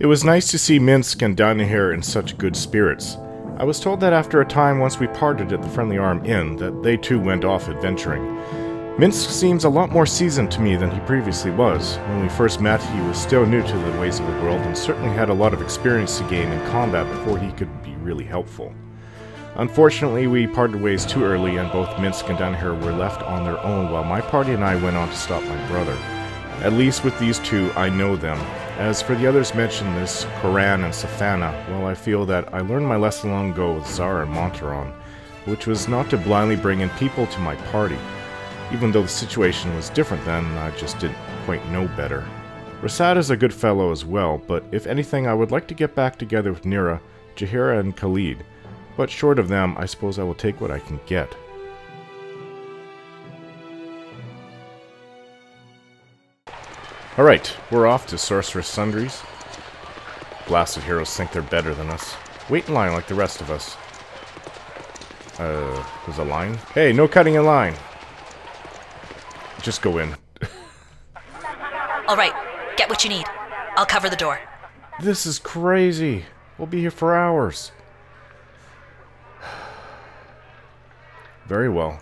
It was nice to see Minsk and Danaher in such good spirits. I was told that after a time once we parted at the Friendly Arm Inn, that they too went off adventuring. Minsk seems a lot more seasoned to me than he previously was. When we first met, he was still new to the ways of the world and certainly had a lot of experience to gain in combat before he could be really helpful. Unfortunately, we parted ways too early and both Minsk and Danaher were left on their own while my party and I went on to stop my brother. At least with these two, I know them. As for the others mentioned, this Koran and Safana, well, I feel that I learned my lesson long ago with Zara and Monteron, which was not to blindly bring in people to my party. Even though the situation was different then, I just didn't quite know better. Rasad is a good fellow as well, but if anything, I would like to get back together with Nira, Jahira, and Khalid. But short of them, I suppose I will take what I can get. Alright, we're off to Sorcerous Sundries. Blasted heroes think they're better than us. Wait in line like the rest of us. There's a line? Hey, no cutting in line! Just go in. Alright, get what you need. I'll cover the door. This is crazy. We'll be here for hours. Very well.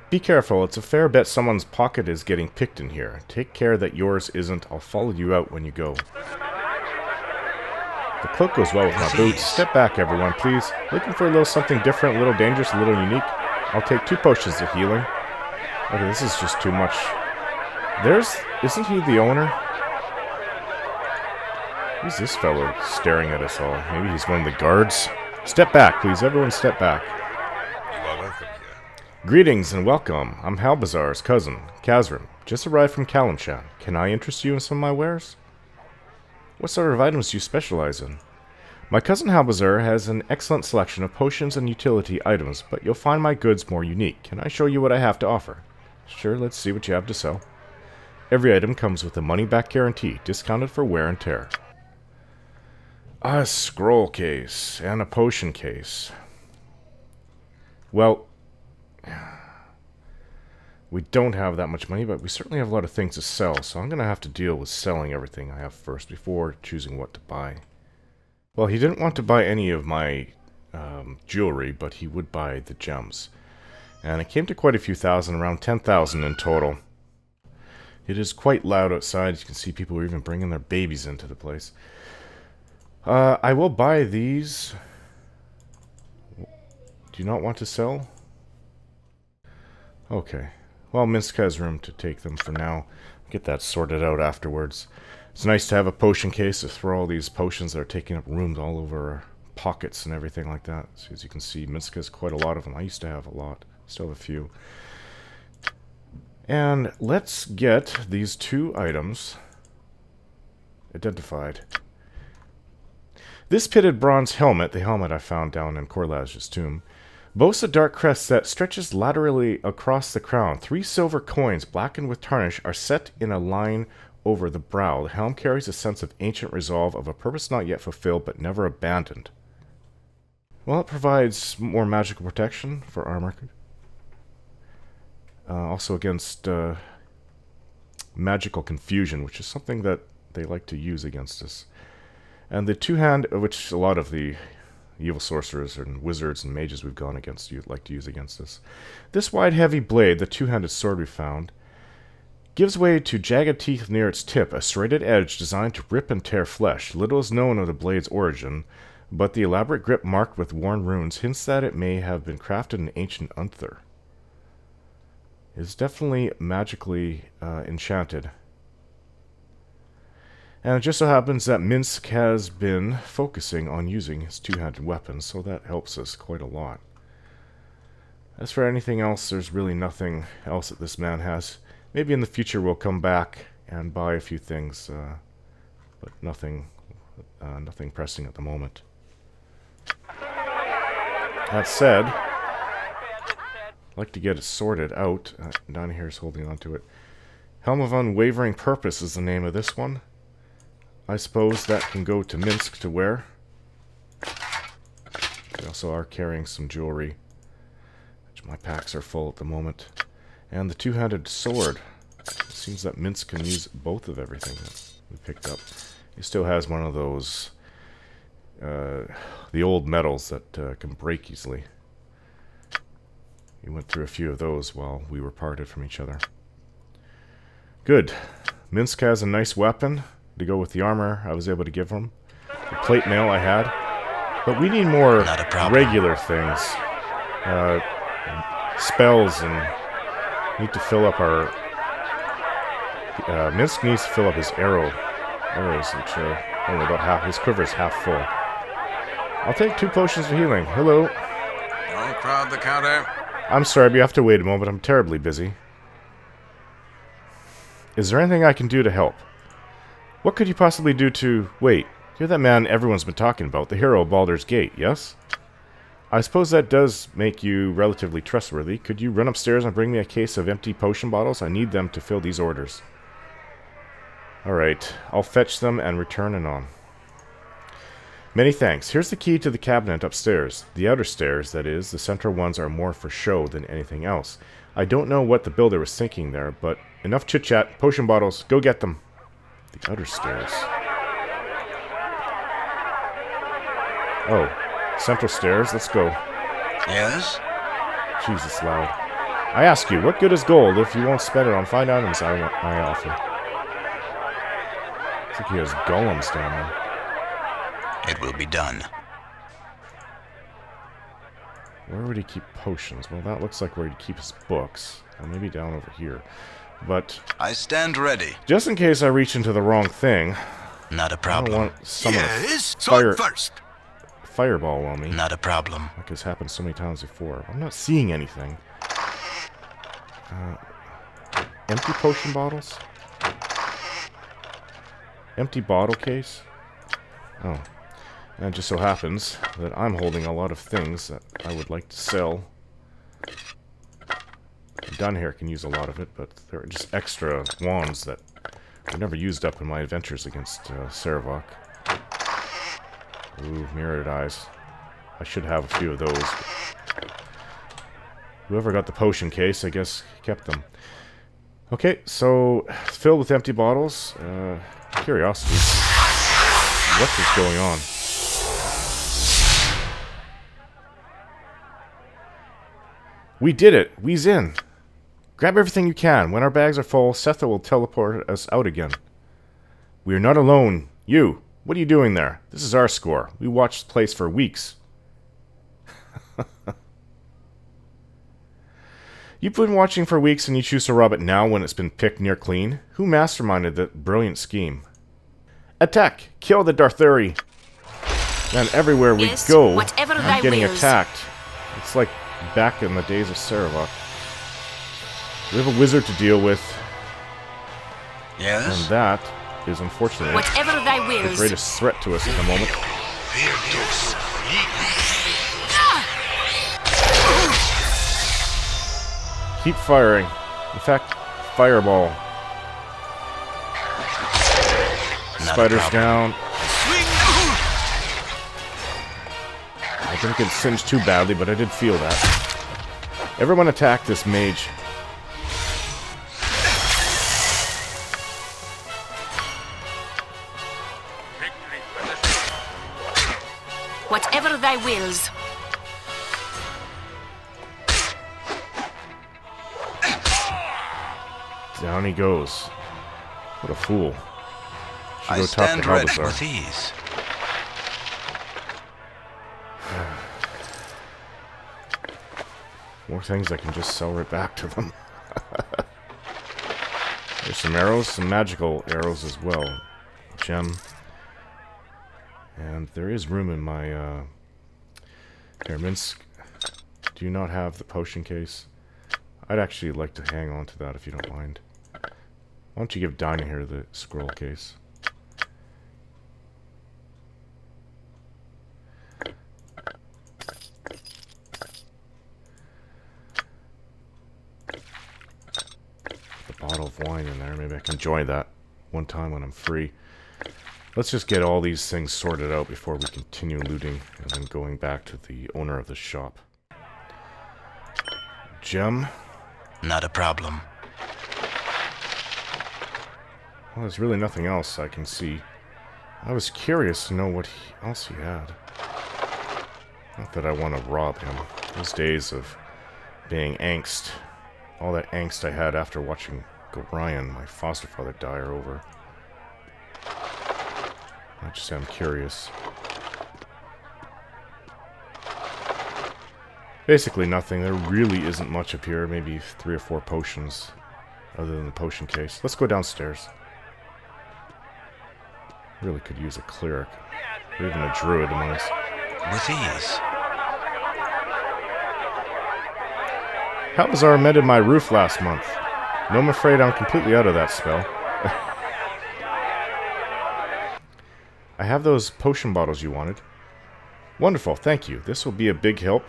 Be careful, it's a fair bet someone's pocket is getting picked in here. Take care that yours isn't. I'll follow you out when you go. The cloak goes well with my boots. Step back, everyone, please. Looking for a little something different, a little dangerous, a little unique? I'll take 2 potions of healing. Okay, this is just too much. Isn't he the owner? Who's this fellow staring at us all? Maybe he's one of the guards? Step back, please. Everyone step back. Greetings and welcome. I'm Halbazer's cousin, Kazrim. Just arrived from Kalimshan. Can I interest you in some of my wares? What sort of items do you specialize in? My cousin Halbazzer has an excellent selection of potions and utility items, but you'll find my goods more unique. Can I show you what I have to offer? Sure, let's see what you have to sell. Every item comes with a money-back guarantee, discounted for wear and tear. A scroll case and a potion case. Well, we don't have that much money, but we certainly have a lot of things to sell, so I'm going to have to deal with selling everything I have first before choosing what to buy. Well, he didn't want to buy any of my jewelry, but he would buy the gems. And it came to quite a few thousand, around 10,000 in total. It is quite loud outside. You can see people are even bringing their babies into the place. I will buy these. Do you not want to sell? Okay. Well, Minsk has room to take them for now. Get that sorted out afterwards. It's nice to have a potion case to throw all these potions that are taking up rooms all over our pockets and everything like that. So as you can see, Minsk has quite a lot of them. I used to have a lot. Still have a few. And let's get these 2 items identified. This pitted bronze helmet, the helmet I found down in Korlaz's tomb, boasts a dark crest that stretches laterally across the crown. 3 silver coins, blackened with tarnish, are set in a line over the brow. The helm carries a sense of ancient resolve of a purpose not yet fulfilled but never abandoned. Well, it provides more magical protection for armor. Also against magical confusion, which is something that they like to use against us. And the 2-hand, which a lot of the evil sorcerers and wizards and mages we've gone against like to use against us. This wide, heavy blade, the 2-handed sword we found, gives way to jagged teeth near its tip, a serrated edge designed to rip and tear flesh. Little is known of the blade's origin, but the elaborate grip marked with worn runes hints that it may have been crafted in ancient Unther. It's definitely magically enchanted. And it just so happens that Minsk has been focusing on using his 2-handed weapons, so that helps us quite a lot. As for anything else, there's really nothing else that this man has. Maybe in the future we'll come back and buy a few things, but nothing pressing at the moment. That said, I'd like to get it sorted out. Down here is holding on to it. Helm of Unwavering Purpose is the name of this one. I suppose that can go to Minsk to wear. We also are carrying some jewelry, which my packs are full at the moment. And the 2-handed sword. It seems that Minsk can use both of everything that we picked up. He still has one of those, the old metals that can break easily. He went through a few of those while we were parted from each other. Good. Minsk has a nice weapon to go with the armor I was able to give him. The plate mail I had. But we need more regular things. Spells, and need to fill up our... Minsk needs to fill up his arrows, which are only about half. His quiver is half full. I'll take 2 potions of healing. Hello. Don't crowd the counter. I'm sorry, but you have to wait a moment. I'm terribly busy. Is there anything I can do to help? What could you possibly do to... Wait, you're that man everyone's been talking about, the hero of Baldur's Gate, yes? I suppose that does make you relatively trustworthy. Could you run upstairs and bring me a case of empty potion bottles? I need them to fill these orders. Alright, I'll fetch them and return anon. Many thanks. Here's the key to the cabinet upstairs. The outer stairs, that is. The central ones are more for show than anything else. I don't know what the builder was thinking there, but enough chit-chat. Potion bottles. Go get them. The outer stairs. Oh. Central stairs. Let's go. Yes? Jesus, loud. I ask you, what good is gold if you won't spend it on fine items I offer? Looks like he has golems down there. It will be done. Where would he keep potions? Well, that looks like where he'd keep his books. Or maybe down over here. But... I stand ready. Just in case I reach into the wrong thing... Not a I problem. don't want some Yes, of first. fireball on me. Not a problem. Like has happened so many times before. I'm not seeing anything. Empty potion bottles? Empty bottle case? Oh. And it just so happens that I'm holding a lot of things that I would like to sell. Done here can use a lot of it, but there are just extra wands that were never used up in my adventures against Sarevok. Ooh, mirrored eyes. I should have a few of those. Whoever got the potion case, I guess, kept them. Okay, so filled with empty bottles. Curiosity. What is going on? We did it! We's in! Grab everything you can. When our bags are full, Setha will teleport us out again. We are not alone. You! What are you doing there? This is our score. We watched the place for weeks. You've been watching for weeks and you choose to rob it now when it's been picked near clean? Who masterminded that brilliant scheme? Attack! Kill the Darthuri! Man, everywhere we go, I'm getting attacked. It's like back in the days of Sarevok. We have a wizard to deal with. Yes? And that is, unfortunately, the greatest threat to us at the moment. Keep firing. In fact, fireball. Spider's down. I didn't get singed too badly, but I did feel that. Everyone attack this mage. Whatever thy wills. Down he goes. What a fool. Should I go talk to stand ready Halbazzer. with ease. More things I can just sell right back to them. There's some arrows, some magical arrows as well. Gem. And there is room in my, Here, Minsk, do you not have the potion case? I'd actually like to hang on to that if you don't mind. Why don't you give Dinah here the scroll case? The bottle of wine in there, maybe I can enjoy that one time when I'm free. Let's just get all these things sorted out before we continue looting and then going back to the owner of the shop. Gem. Not a problem. Well, there's really nothing else I can see. I was curious to know what else he had. Not that I want to rob him. Those days of being angst, all that angst I had after watching Ryan, my foster father, die, are over. I just am curious. Basically nothing. There really isn't much up here. Maybe 3 or 4 potions, other than the potion case. Let's go downstairs. Really could use a cleric, or even a druid among us. With ease. Halbazzer mended my roof last month. No, I'm afraid I'm completely out of that spell. I have those potion bottles you wanted. Wonderful, thank you. This will be a big help.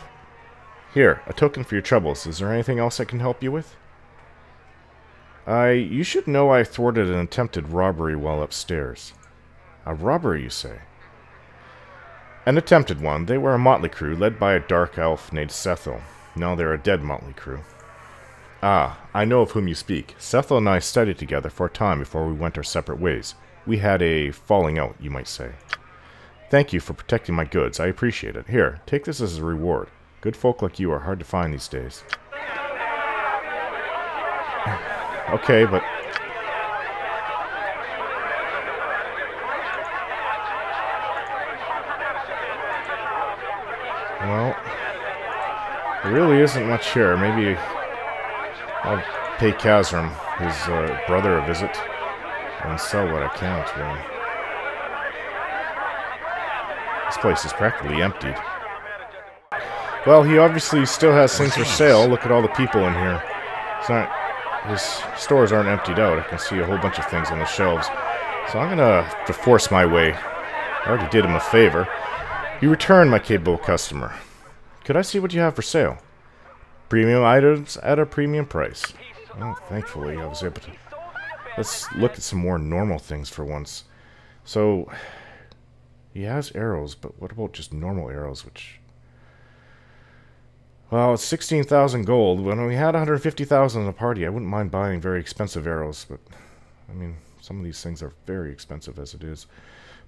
Here, a token for your troubles. Is there anything else I can help you with? You should know I thwarted an attempted robbery while upstairs. A robbery, you say? An attempted one. They were a motley crew, led by a dark elf named Sethel. Now they're a dead motley crew. Ah, I know of whom you speak. Sethel and I studied together for a time before we went our separate ways. We had a falling out, you might say. Thank you for protecting my goods. I appreciate it. Here, take this as a reward. Good folk like you are hard to find these days. Okay, but... well, there really isn't much here. Maybe I'll pay Kazram, his brother, a visit and sell what I can to him. This place is practically emptied. Well, he obviously still has things for sale. Look at all the people in here. It's not... his stores aren't emptied out. I can see a whole bunch of things on the shelves. So I'm gonna have to force my way. I already did him a favor. You returned, my capable customer. Could I see what you have for sale? Premium items at a premium price. Well, thankfully, I was able to... let's look at some more normal things for once. So, he has arrows, but what about just normal arrows, which... well, it's 16,000 gold. When we had 150,000 in a party, I wouldn't mind buying very expensive arrows, but... I mean, some of these things are very expensive as it is.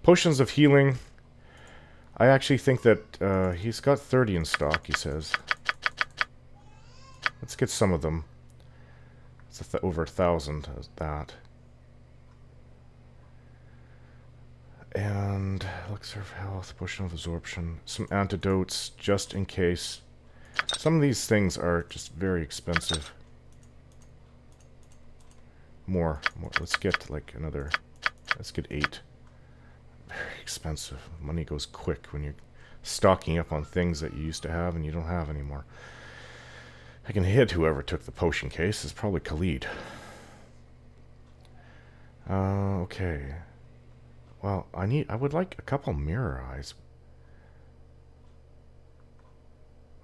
Potions of healing... I actually think that he's got 30 in stock, he says. Let's get some of them. It's over 1,000 as that. And elixir of health, potion of absorption, some antidotes just in case. Some of these things are just very expensive. More. Let's get like another. Let's get 8. Very expensive. Money goes quick when you're stocking up on things that you used to have and you don't have anymore. I can hit whoever took the potion case. It's probably Khalid. Okay. Well, I would like a couple mirror eyes.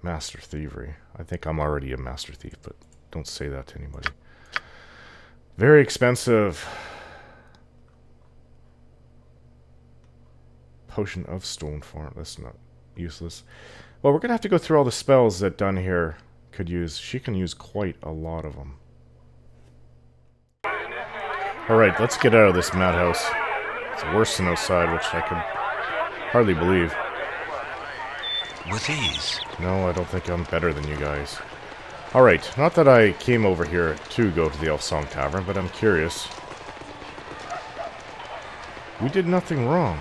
Master thievery. I think I'm already a master thief, but don't say that to anybody. Very expensive. Potion of stone form. That's not useless. Well, we're gonna have to go through all the spells that Dun here could use. She can use quite a lot of them. Alright, let's get out of this madhouse. It's worse than outside, which I can hardly believe. With ease. No, I don't think I'm better than you guys. Alright, not that I came over here to go to the Elfsong Tavern, but I'm curious. We did nothing wrong.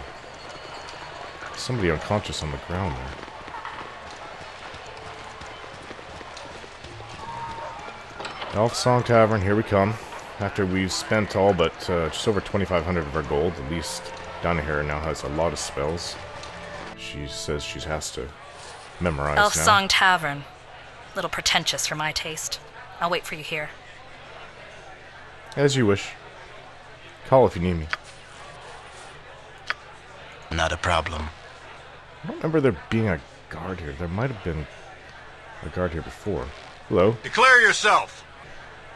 Somebody unconscious on the ground there. Elfsong Tavern, here we come. After we've spent all but just over 2,500 of our gold, at least Donna here now has a lot of spells. She says she has to memorize now. Elfsong Tavern. Little pretentious for my taste. I'll wait for you here. As you wish. Call if you need me. Not a problem. I don't remember there being a guard here. There might have been a guard here before. Hello. Declare yourself!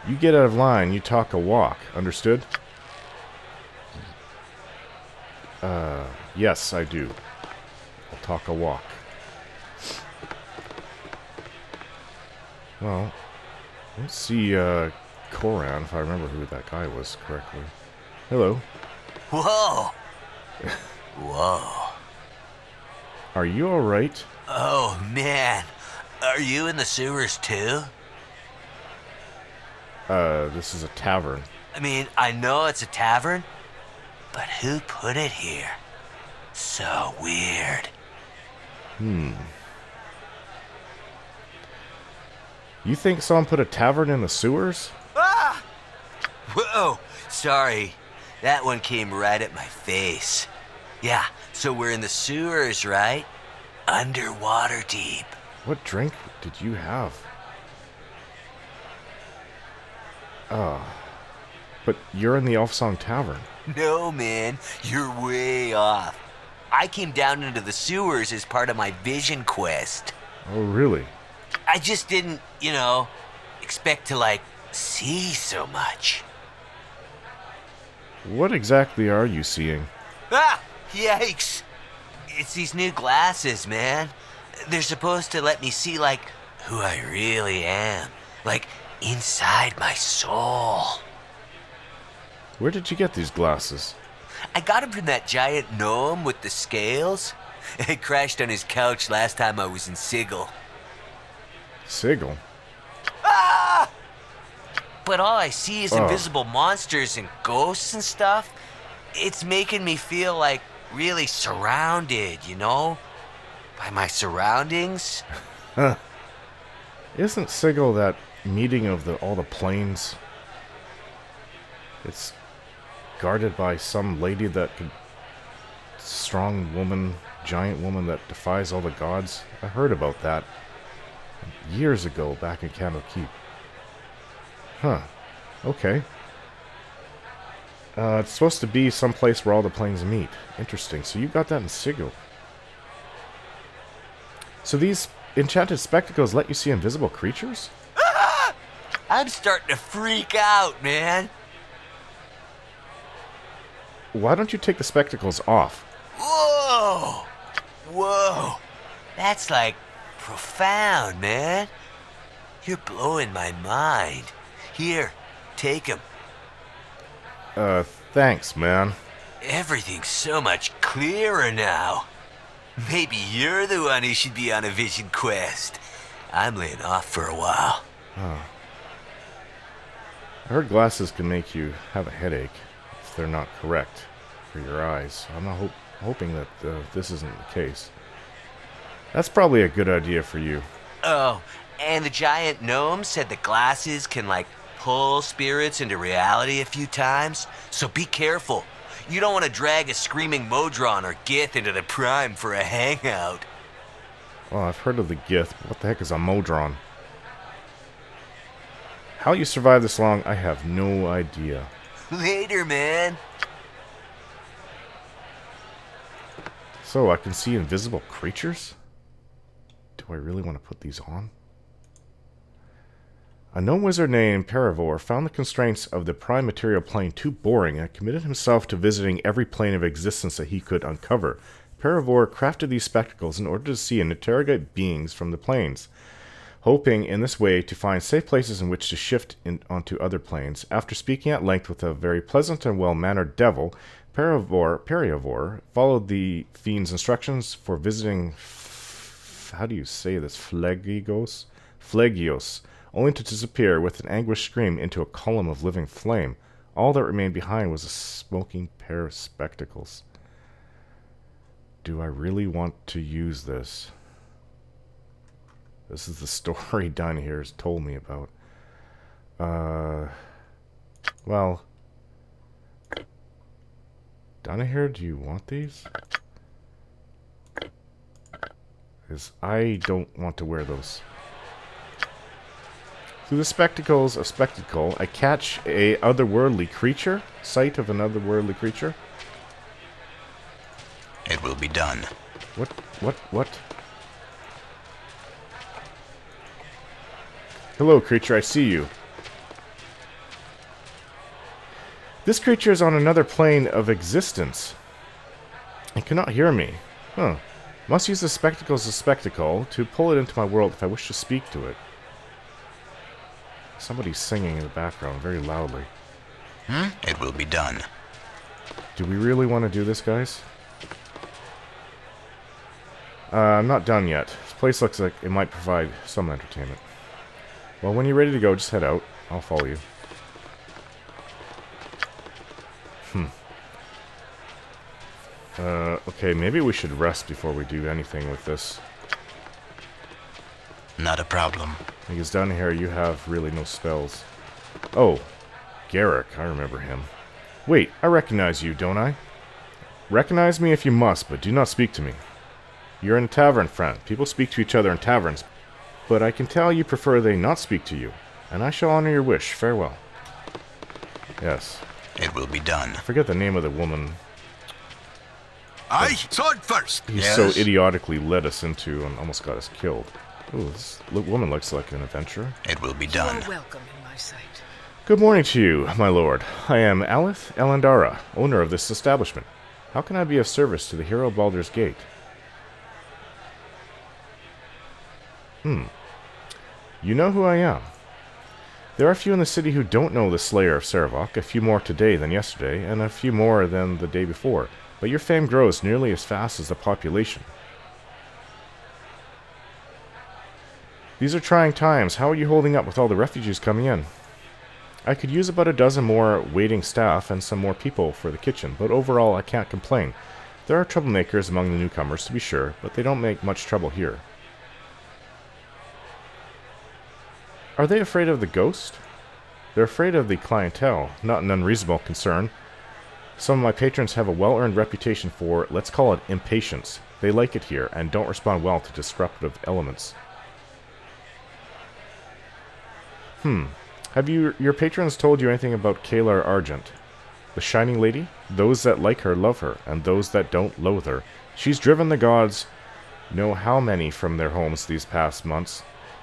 You get out of line, you talk a walk. Understood? Yes, I do. I'll talk a walk. Well, let's see, Koran, if I remember who that guy was correctly. Hello. Whoa! Whoa. Are you alright? Oh, man. Are you in the sewers, too? This is a tavern. I mean, I know it's a tavern, but who put it here? So weird. You think someone put a tavern in the sewers? Ah! Whoa, sorry. That one came right at my face. Yeah, so we're in the sewers, right? Underwater deep. What drink did you have? But you're in the Elfsong Tavern. No, man, you're way off. I came down into the sewers as part of my vision quest. Oh, really? I just didn't, expect to, see so much. What exactly are you seeing? Ah! Yikes! It's these new glasses, man. They're supposed to let me see, who I really am. Inside my soul. Where did you get these glasses? I got him from that giant gnome with the scales. It crashed on his couch last time I was in Sigil. Sigil? Ah! But all I see is invisible monsters and ghosts and stuff. It's making me feel really surrounded, by my surroundings. Isn't Sigil that meeting of all the planes? It's guarded by some lady strong woman, giant woman that defies all the gods. I heard about that years ago back in Candle Keep. Huh. Okay. It's supposed to be some place where all the planes meet. Interesting. So you got that in Sigil. So these enchanted spectacles let you see invisible creatures? I'm starting to freak out, man. Why don't you take the spectacles off? Whoa! Whoa! That's profound, man. You're blowing my mind. Here, take 'em. Thanks, man. Everything's so much clearer now. Maybe you're the one who should be on a vision quest. I'm laying off for a while. I heard glasses can make you have a headache if they're not correct for your eyes. I'm not hoping that this isn't the case. That's probably a good idea for you. Oh, and the giant gnome said the glasses can, pull spirits into reality a few times. So be careful. You don't want to drag a screaming Modron or Gith into the Prime for a hangout. Well, I've heard of the Gith, but what the heck is a Modron? How you survived this long, I have no idea. Later, man. So, I can see invisible creatures? Do I really want to put these on? A gnome wizard named Paravor found the constraints of the prime material plane too boring and committed himself to visiting every plane of existence that he could uncover. Paravor crafted these spectacles in order to see and interrogate beings from the planes, hoping in this way to find safe places in which to shift onto other planes. After speaking at length with a very pleasant and well-mannered devil, Paravor followed the fiend's instructions for visiting how do you say this? Phlegios, only to disappear with an anguished scream into a column of living flame. All that remained behind was a smoking pair of spectacles. Do I really want to use this? This is the story Dinah here has told me about. Well, Dinah here, do you want these? Because I don't want to wear those. Through the spectacles of spectacle, I catch a otherworldly creature. Sight of an otherworldly creature. It will be done. What? Hello, creature, I see you. This creature is on another plane of existence. It cannot hear me. Huh. Must use the spectacles of spectacle to pull it into my world if I wish to speak to it. Somebody's singing in the background very loudly. It will be done. Do we really want to do this, guys? I'm not done yet. This place looks like it might provide some entertainment. Well, when you're ready to go, just head out. I'll follow you. Okay, maybe we should rest before we do anything with this. Not a problem. Because down here you have really no spells. Oh, Garrick, I remember him. Wait, I recognize you, don't I? Recognize me if you must, but do not speak to me. You're in a tavern, friend. People speak to each other in taverns, but I can tell you prefer they not speak to you, and I shall honor your wish. Farewell. Yes. It will be done. I forget the name of the woman Aye, sword first. he so idiotically led us into and almost got us killed. Ooh, this woman looks like an adventurer. It will be done. You are welcome in my sight. Good morning to you, my lord. I am Alith Elandara, owner of this establishment. How can I be of service to the hero Baldur's Gate? You know who I am. There are a few in the city who don't know the Slayer of Saravok, a few more today than yesterday, and a few more than the day before, but your fame grows nearly as fast as the population. These are trying times. How are you holding up with all the refugees coming in? I could use about a dozen more waiting staff and some more people for the kitchen, but overall I can't complain. There are troublemakers among the newcomers, to be sure, but they don't make much trouble here. Are they afraid of the ghost? They're afraid of the clientele, not an unreasonable concern. Some of my patrons have a well-earned reputation for, let's call it, impatience. They like it here, and don't respond well to disruptive elements. Have your patrons told you anything about Kalar Argent? The Shining Lady? Those that like her love her, and those that don't loathe her. She's driven the gods know how many from their homes these past months.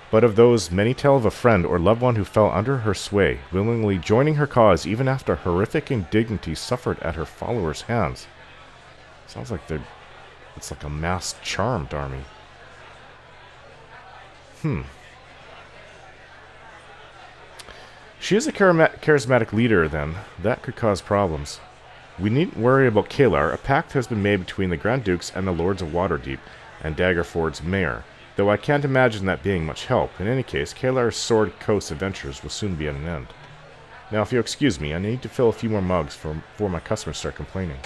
But of those, many tell of a friend or loved one who fell under her sway, willingly joining her cause even after horrific indignities suffered at her followers' hands. Sounds like it's like a masked charmed army. She is a charismatic leader, then. That could cause problems. We needn't worry about Kalar. A pact has been made between the Grand Dukes and the Lords of Waterdeep and Daggerford's mayor, though I can't imagine that being much help. In any case, Kalar's Sword Coast adventures will soon be at an end. Now, if you'll excuse me, I need to fill a few more mugs before my customers start complaining.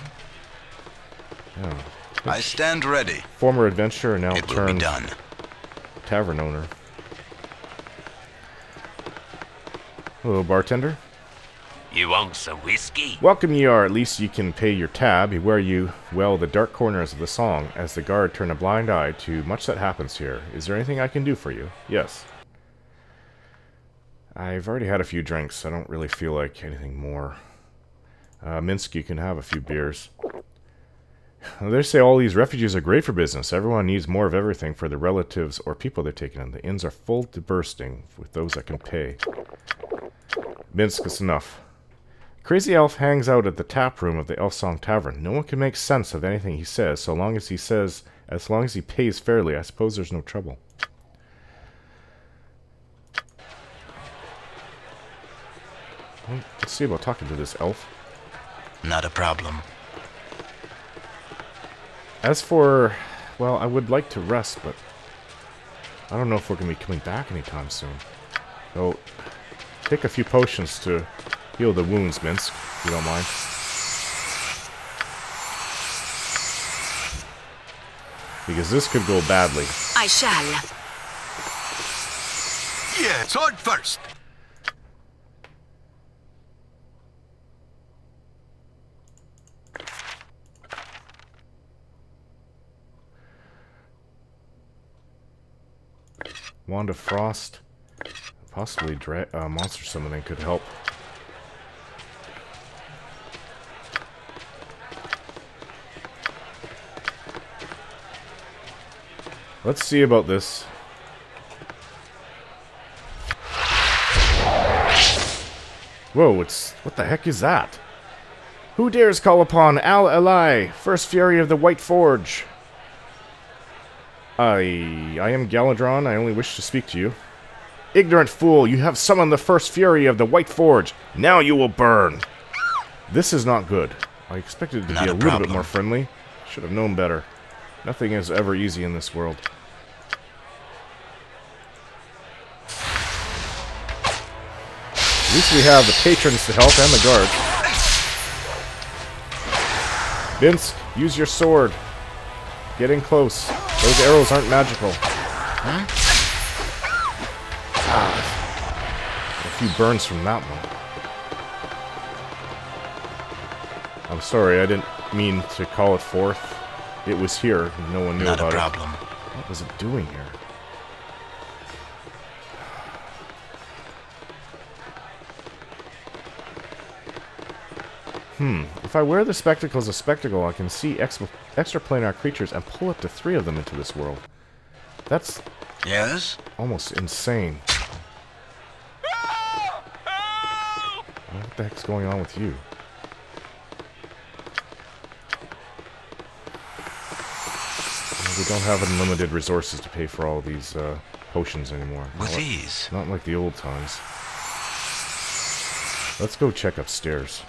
Yeah. I stand ready. Former adventurer, now It will be turned done. tavern owner. Hello, bartender. You want some whiskey? Welcome ye are, at least you can pay your tab. Beware you, well, the dark corners of the song, as the guard turn a blind eye to much that happens here. Is there anything I can do for you? Yes. I've already had a few drinks. I don't really feel like anything more. Minsk, you can have a few beers. They say all these refugees are great for business. Everyone needs more of everything for the relatives or people they're taking in. The inns are full to bursting with those that can pay. Minsk is enough. Crazy Elf hangs out at the tap room of the Elfsong Tavern. No one can make sense of anything he says, so long as he pays fairly. I suppose there's no trouble. Well, let's see about talking to this elf. Not a problem. As for, well, I would like to rest, but I don't know if we're going to be coming back anytime soon. So, take a few potions to heal the wounds, Minsk, if you don't mind. Because this could go badly. I shall. Yeah, sword first. Wand of Frost. Possibly Monster Summoning could help. Let's see about this. Whoa, what the heck is that? Who dares call upon Al Eli, first fury of the White Forge? I am Galadron. I only wish to speak to you. Ignorant fool, you have summoned the first fury of the White Forge. Now you will burn. This is not good. I expected it to be a little bit more friendly. Should have known better. Nothing is ever easy in this world. At least we have the patrons to help and the guards. Vince, use your sword. Get in close. Those arrows aren't magical. Huh? A few burns from that one. I'm sorry, I didn't mean to call it forth. It was here, and no one knew Not about a problem. it. What was it doing here? If I wear the spectacle as a spectacle, I can see extraplanar creatures and pull up to 3 of them into this world. That's Yes? almost insane. What the heck's going on with you? We don't have unlimited resources to pay for all these potions anymore. With ease. Not like the old times. Let's go check upstairs.